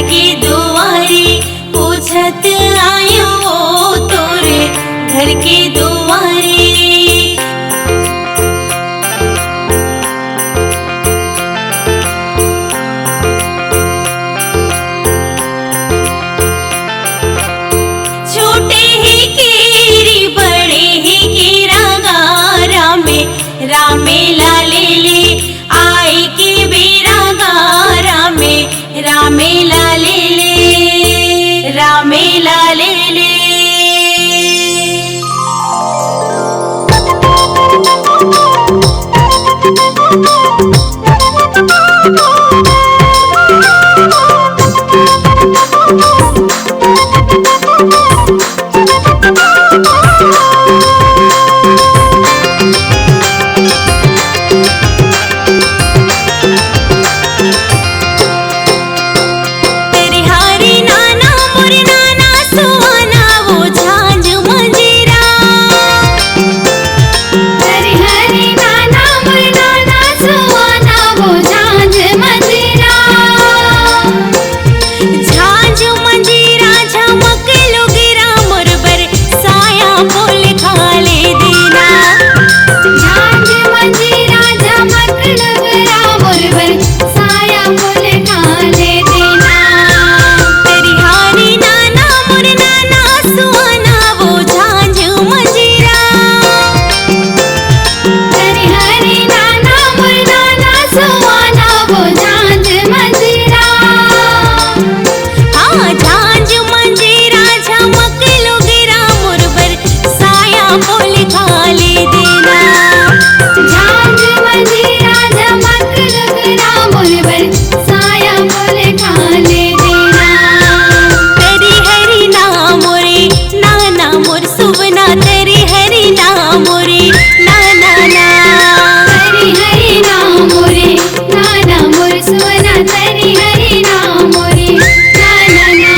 के दुआरे पूछत आयो तोरे घर के दुआरे। छोटे ही केरी बड़े ही केरा गारा में रामे लाले ले आए के बेरा गारा में रामे लाले ले रामे लाले ले। तेरे हारी नाना मोरे नाना सुहाना वो झांझ मंजीरा। तेरे हारी नाना मोरे नाना सुहाना वो झांझ मंजीरा। झांझ मंजीरा झमक लो गिरा मोर बर साया बोल खाले देना। झांझ मंजीरा झमक लो गिरा मोर बर साया बोल खाले देना। तेरी हारी नाना मोर नाना सुहाना वो झांझ मंजीरा। तेरी हारी नाना मोर नाना सुहाना वो झांझ मंजीरा। हाँ झांझ मंजीरा झमक लो गिरा मोर बर साया बोल खाले देना। झांझ मंजीरा झमक लो गिरा मोर बर साया बोल खाले देना। तेरी हरी नाम मोरे नाना मोर सुवना। तेरी हरी नाम मोरे नाना ना। तेरी हरी नाम मोरे नाना मोर सुवना। तेरी हरी नाम मोरे नाना ना।